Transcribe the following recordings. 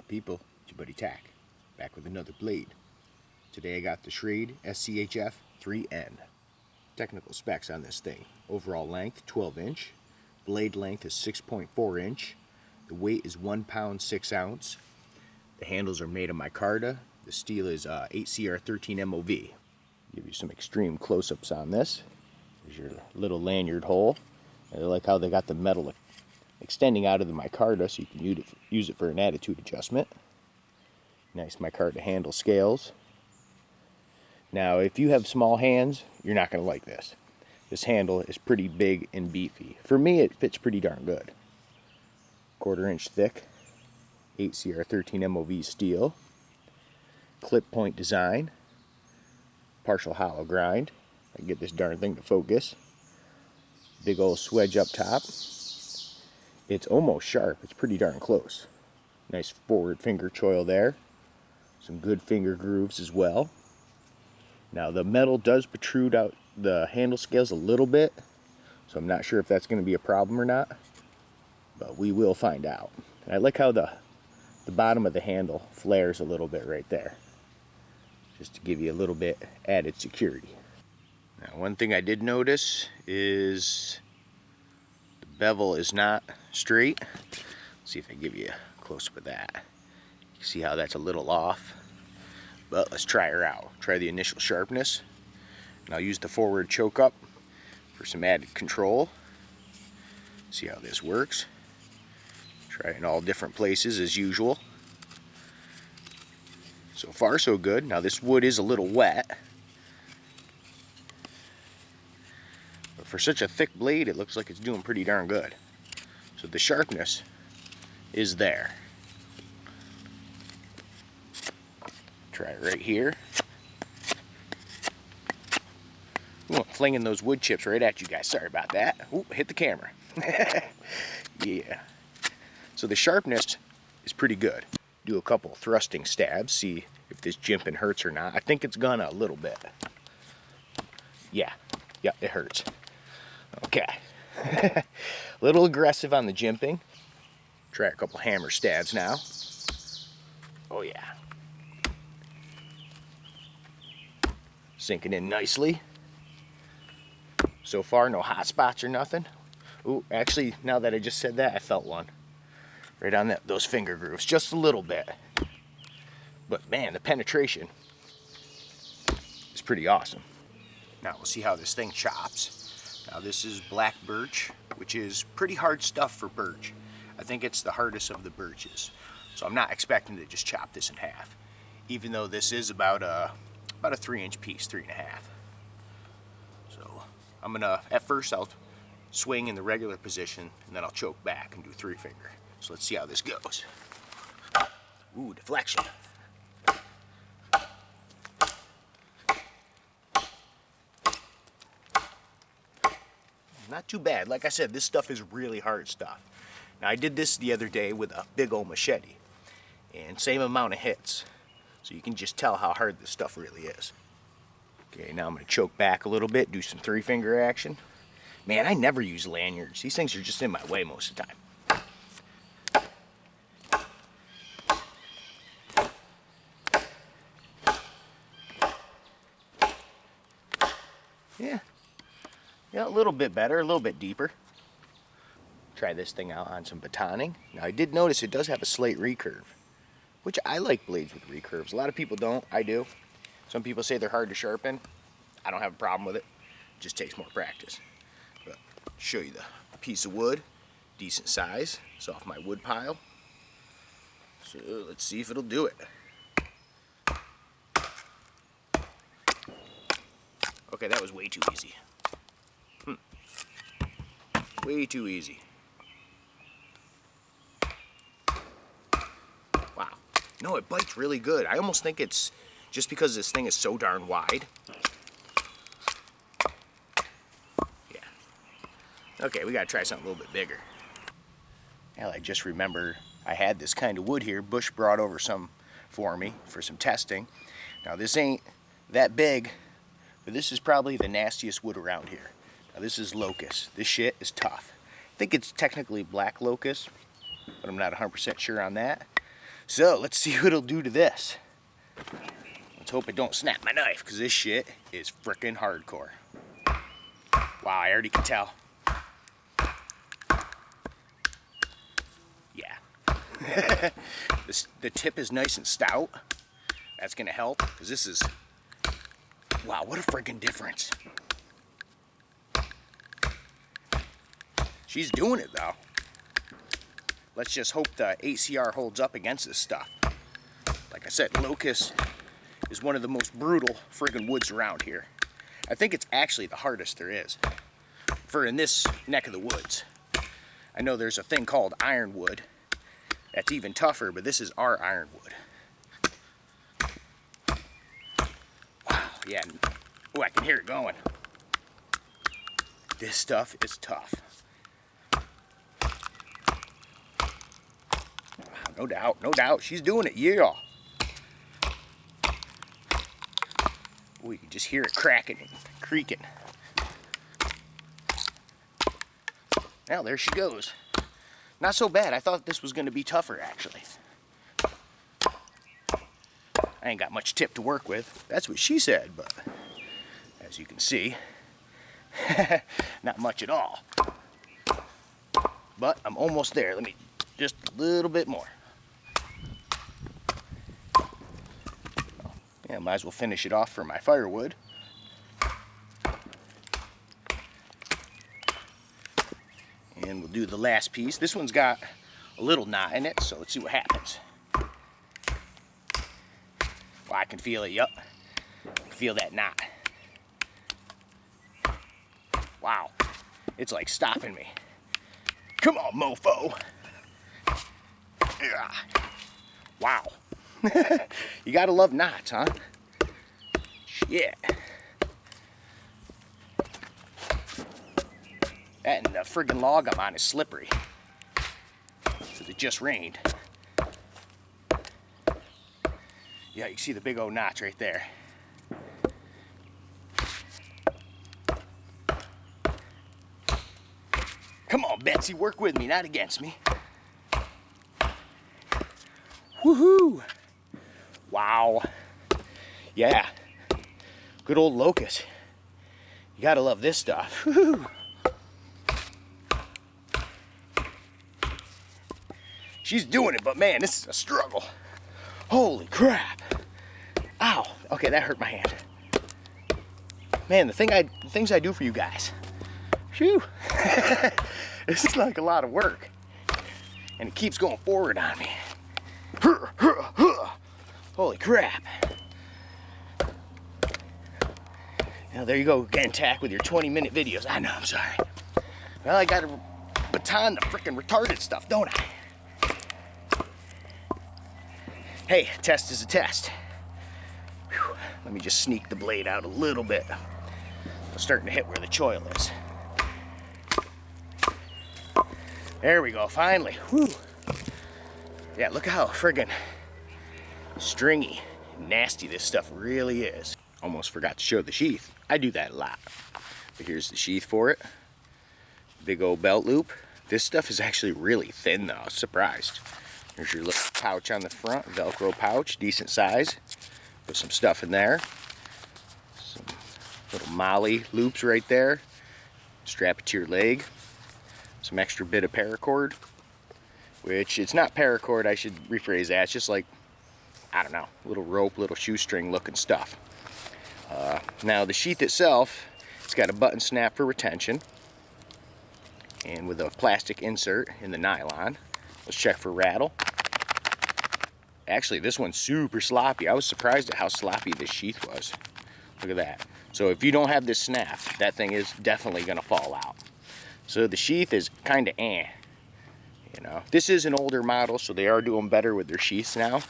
people? It's your buddy Tack, back with another blade. Today I got the Schrade Schf3N. Technical specs on this thing. Overall length, 12 inch. Blade length is 6.4 inch. The weight is 1 pound 6 ounce. The handles are made of micarta. The steel is 8Cr13 MOV. Give you some extreme close-ups on this. There's your little lanyard hole. I like how they got the metal extending out of the micarta so you can use it for an attitude adjustment. Nice micarta handle scales. Now if you have small hands, you're not going to like this. This handle is pretty big and beefy. For me it fits pretty darn good. 1/4 inch thick, 8Cr13 MOV steel. Clip point design. Partial hollow grind. I can get this darn thing to focus. Big old swedge up top. It's almost sharp. It's pretty darn close. Nice forward finger choil there. Some good finger grooves as well. Now the metal does protrude out the handle scales a little bit, so I'm not sure if that's going to be a problem or not, but we will find out. And I like how the bottom of the handle flares a little bit right there, just to give you a little bit added security. Now one thing I did notice is the bevel is not straight. Let's see if I give you a close-up of that. You can see how that's a little off. But let's try her out. Try the initial sharpness. And I'll use the forward choke up for some added control. See how this works. Try it in all different places as usual. So far so good. Now this wood is a little wet. But for such a thick blade, it looks like it's doing pretty darn good. So the sharpness is there. Try it right here. Ooh, I'm flinging those wood chips right at you guys. Sorry about that. Ooh, hit the camera. Yeah. So the sharpness is pretty good. Do a couple thrusting stabs, see if this jimping hurts or not. I think it's gonna a little bit. Yeah, it hurts. Okay. A little aggressive on the jimping. Try a couple hammer stabs now. Oh yeah. Sinking in nicely. So far, no hot spots or nothing. Ooh, actually, now that I just said that, I felt one. Right on those finger grooves, just a little bit. But man, the penetration is pretty awesome. Now we'll see how this thing chops. Now this is black birch, which is pretty hard stuff for birch. I think it's the hardest of the birches. So I'm not expecting to just chop this in half. Even though this is about a 3-inch piece, 3.5. So I'm gonna, at first I'll swing in the regular position and then I'll choke back and do 3-finger. So let's see how this goes. Ooh, deflection. Not too bad. Like I said, this stuff is really hard stuff. Now I did this the other day with a big old machete and same amount of hits. So you can just tell how hard this stuff really is. Okay, now I'm going to choke back a little bit, do some 3-finger action. Man, I never use lanyards. These things are just in my way most of the time. Yeah, a little bit better, a little bit deeper. Try this thing out on some batoning. Now I did notice it does have a slight recurve, which I like blades with recurves. A lot of people don't, I do. Some people say they're hard to sharpen. I don't have a problem with it. It just takes more practice. But show you the piece of wood, decent size. It's off my wood pile. So let's see if it'll do it. Okay, that was way too easy. Way too easy. Wow. No, it bites really good. I almost think it's just because this thing is so darn wide. Yeah. Okay, we gotta try something a little bit bigger. Hell, I just remember I had this kind of wood here. Bush brought over some for me for some testing. Now this ain't that big, but this is probably the nastiest wood around here. Now this is locust. This shit is tough. I think it's technically black locust, but I'm not 100% sure on that. So let's see what it'll do to this. Let's hope it don't snap my knife, because this shit is frickin' hardcore. Wow, I already can tell. Yeah. The tip is nice and stout. That's gonna help, because this is, wow, what a frickin' difference. She's doing it though. Let's just hope the ACR holds up against this stuff. Like I said, locust is one of the most brutal friggin' woods around here. I think it's actually the hardest there is for in this neck of the woods. I know there's a thing called ironwood that's even tougher, but this is our ironwood. Wow, yeah. Oh, I can hear it going. This stuff is tough. Wow, no doubt, no doubt. She's doing it, yeah. Oh, you can just hear it cracking and creaking. Well, there she goes. Not so bad. I thought this was going to be tougher, actually. I ain't got much tip to work with. That's what she said, but as you can see, not much at all. But I'm almost there. Let me just a little bit more. Yeah, might as well finish it off for my firewood. And we'll do the last piece. This one's got a little knot in it, so let's see what happens. Well, I can feel it, yup. I can feel that knot. Wow, it's like stopping me. Come on, mofo. Yeah. Wow. You gotta love knots, huh? Shit. That and the friggin' log I'm on is slippery. Because it just rained. Yeah, you see the big old knots right there. Come on, Betsy, work with me, not against me. Woohoo! Wow. Yeah. Good old locust. You gotta love this stuff. Woohoo! She's doing it, but man, this is a struggle. Holy crap. Ow. Okay, that hurt my hand. Man, the things I do for you guys. Phew. This is like a lot of work. And it keeps going forward on me. Holy crap. Now there you go, getting tacked with your 20-minute videos. I know, I'm sorry. Well, I gotta baton the frickin' retarded stuff, don't I? Hey, a test is a test. Whew. Let me just sneak the blade out a little bit. I'm starting to hit where the choil is. There we go, finally. Whew. Yeah, look how friggin' stringy and nasty this stuff really is. Almost forgot to show the sheath. I do that a lot. But here's the sheath for it. Big old belt loop. This stuff is actually really thin though, I was surprised. There's your little pouch on the front, Velcro pouch, decent size. Put some stuff in there. Some little molly loops right there. Strap it to your leg. Some extra bit of paracord, which it's not paracord, I should rephrase that. It's just like, I don't know, little rope, little shoestring looking stuff. Now the sheath itself, it's got a button snap for retention. And with a plastic insert in the nylon. Let's check for rattle. Actually, this one's super sloppy. I was surprised at how sloppy this sheath was. Look at that. So if you don't have this snap, that thing is definitely gonna fall out. So the sheath is kind of you know. This is an older model, so they are doing better with their sheaths now.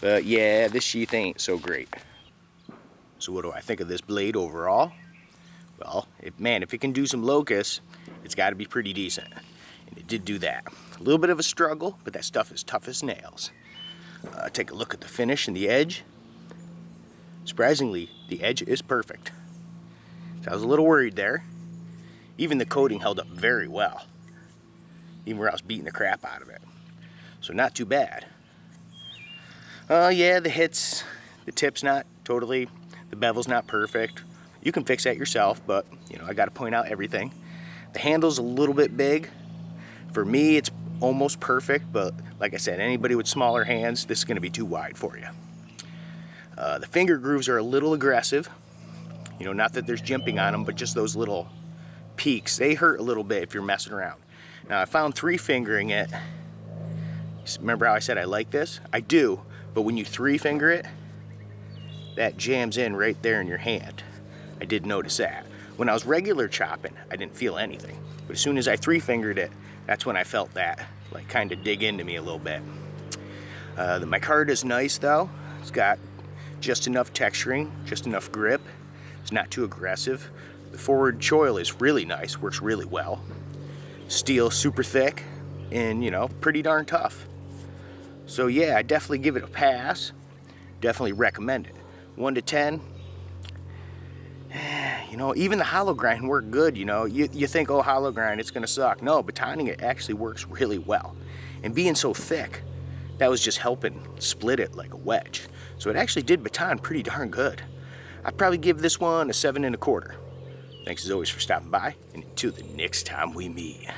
But yeah, this sheath ain't so great. So what do I think of this blade overall? Well, if it can do some locust, it's got to be pretty decent. And it did do that. A little bit of a struggle, but that stuff is tough as nails. Take a look at the finish and the edge. Surprisingly, the edge is perfect. So I was a little worried there. Even the coating held up very well. Even where I was beating the crap out of it. So not too bad. Yeah, the tip's not totally, the bevel's not perfect. You can fix that yourself, but you know, I got to point out everything. The handle's a little bit big. For me, it's almost perfect, but like I said, anybody with smaller hands, this is going to be too wide for you. The finger grooves are a little aggressive. You know, not that there's jimping on them, but just those little peaks, they hurt a little bit if you're messing around. Now, I found 3-fingering it. Remember how I said I like this? I do, but when you 3-finger it, that jams in right there in your hand. I did notice that. When I was regular chopping, I didn't feel anything. But as soon as I 3-fingered it, that's when I felt that, like, kind of dig into me a little bit. The micarta is nice though. It's got just enough texturing, just enough grip. It's not too aggressive. The forward choil is really nice, works really well. Steel super thick and, you know, pretty darn tough. So yeah, I definitely give it a pass. Definitely recommend it. 1 to 10. You know, even the hollow grind worked good. You know, you think, oh, hollow grind, it's gonna suck. No, batoning it actually works really well. And being so thick, that was just helping split it like a wedge. So it actually did baton pretty darn good. I'd probably give this one a 7 1/4. Thanks as always for stopping by, and until the next time we meet.